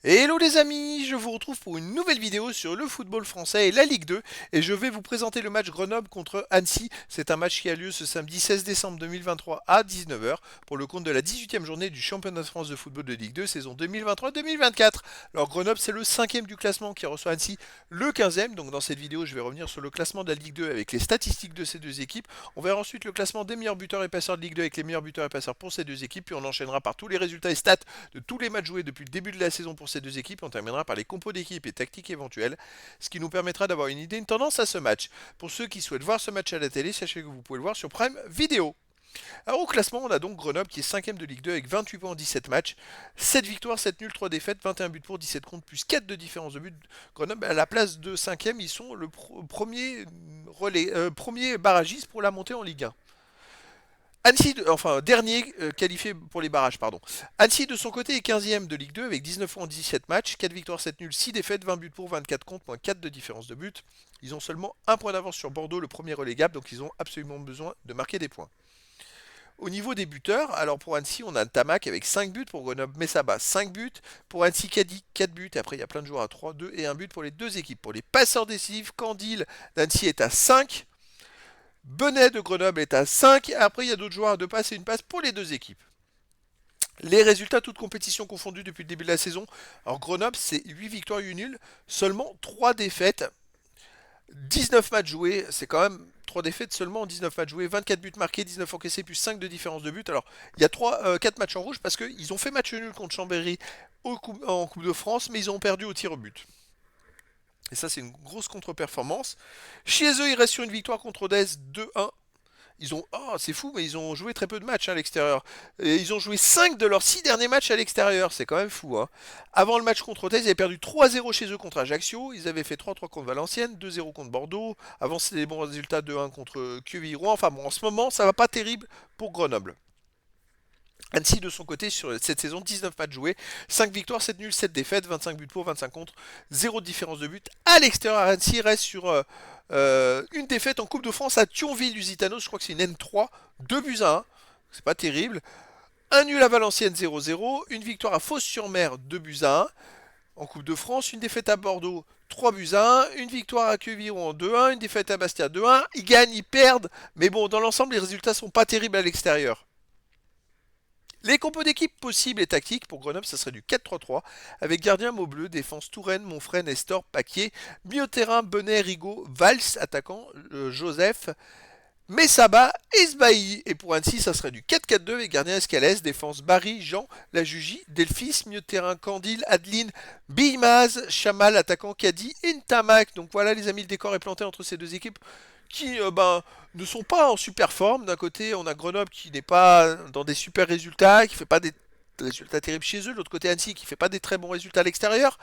Hello les amis, je vous retrouve pour une nouvelle vidéo sur le football français et la Ligue 2 et je vais vous présenter le match Grenoble contre Annecy. C'est un match qui a lieu ce samedi 16 décembre 2023 à 19h pour le compte de la 18e journée du championnat de France de football de Ligue 2 saison 2023-2024. Alors Grenoble c'est le 5e du classement qui reçoit Annecy le 15e. Donc dans cette vidéo je vais revenir sur le classement de la Ligue 2 avec les statistiques de ces deux équipes. On verra ensuite le classement des meilleurs buteurs et passeurs de Ligue 2 avec les meilleurs buteurs et passeurs pour ces deux équipes. Puis on enchaînera par tous les résultats et stats de tous les matchs joués depuis le début de la saison pour ces deux équipes. On terminera par les compos d'équipes et tactiques éventuelles, ce qui nous permettra d'avoir une idée, une tendance à ce match. Pour ceux qui souhaitent voir ce match à la télé, sachez que vous pouvez le voir sur Prime Vidéo. Alors au classement, on a donc Grenoble qui est 5ème de Ligue 2 avec 28 points en 17 matchs, 7 victoires, 7 nuls, 3 défaites, 21 buts pour, 17 contre, plus 4 de différence de but. Grenoble, à la place de 5ème, ils sont le premier barragiste pour la montée en Ligue 1. Annecy, dernier qualifié pour les barrages, pardon. Annecy, de son côté, est 15e de Ligue 2 avec 19 points en 17 matchs, 4 victoires, 7 nuls, 6 défaites, 20 buts pour, 24 contre, moins 4 de différence de but. Ils ont seulement un point d'avance sur Bordeaux, le premier relégable, donc ils ont absolument besoin de marquer des points. Au niveau des buteurs, alors pour Annecy, on a Tamac avec 5 buts, pour Grenoble Messaba 5 buts, pour Annecy Caddy 4 buts, et après il y a plein de joueurs à 3, 2 et 1 but pour les deux équipes. Pour les passeurs décisifs, Candil d'Annecy est à 5, Benet de Grenoble est à 5. Après, il y a d'autres joueurs à 2 passes et une passe pour les deux équipes. Les résultats, toutes compétitions confondues depuis le début de la saison. Alors, Grenoble, c'est 8 victoires et 1 nulle, seulement 3 défaites. 19 matchs joués, c'est quand même 3 défaites seulement en 19 matchs joués. 24 buts marqués, 19 encaissés, plus 5 de différence de but. Alors, il y a 4 matchs en rouge parce qu'ils ont fait match nul contre Chambéry en Coupe de France, mais ils ont perdu au tir au but. Et ça, c'est une grosse contre-performance. Chez eux, ils restent sur une victoire contre Odez 2-1. Ils ont, oh, c'est fou, mais ils ont joué très peu de matchs à l'extérieur. Et ils ont joué 5 de leurs 6 derniers matchs à l'extérieur, c'est quand même fou. Hein. Avant le match contre Odez, ils avaient perdu 3-0 chez eux contre Ajaccio. Ils avaient fait 3-3 contre Valenciennes, 2-0 contre Bordeaux. Avant, c'était des bons résultats, 2-1 contre Quevilly-Rouen. Enfin bon, en ce moment, ça va pas terrible pour Grenoble. Annecy de son côté sur cette saison, 19 matchs joués, 5 victoires, 7 nuls, 7 défaites, 25 buts pour, 25 contre, 0 de différence de but. À l'extérieur, Annecy reste sur une défaite en Coupe de France à Thionville-Lusitanos, je crois que c'est une N3, 2 buts à 1, c'est pas terrible. Un nul à Valenciennes 0-0, une victoire à Fos-sur-Mer 2 buts à 1. En Coupe de France, une défaite à Bordeaux 3 buts à 1, une victoire à Quevilly-Rouen 2-1, une défaite à Bastia 2-1. Ils gagnent, ils perdent, mais bon, dans l'ensemble, les résultats sont pas terribles à l'extérieur. Les compos d'équipe possibles et tactiques pour Grenoble, ça serait du 4-3-3 avec gardien Maubleu, défense Touraine, Monfray, Nestor, Paquier, milieu de terrain Benet, Rigaud, Valls, attaquant Joseph, Messaba, Esbailly. Et pour Annecy, ça serait du 4-4-2 avec gardien Escalès, défense Barry, Jean, Lajugie, Delphis, milieu de terrain Candil, Adeline, Bimaz, Chamal, attaquant Caddy, Ntamak. Donc voilà les amis, le décor est planté entre ces deux équipes qui ne sont pas en super forme. D'un côté, on a Grenoble qui n'est pas dans des super résultats, qui fait pas des résultats terribles chez eux. De l'autre côté, Annecy qui fait pas des très bons résultats à l'extérieur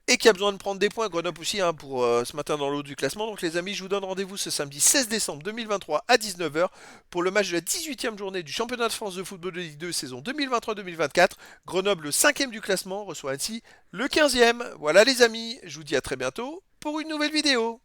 et qui a besoin de prendre des points. Grenoble aussi hein, pour ce matin dans le haut du classement. Donc les amis, je vous donne rendez-vous ce samedi 16 décembre 2023 à 19h pour le match de la 18e journée du championnat de France de football de Ligue 2 saison 2023-2024. Grenoble, le 5e du classement, reçoit Annecy le 15e. Voilà les amis, je vous dis à très bientôt pour une nouvelle vidéo.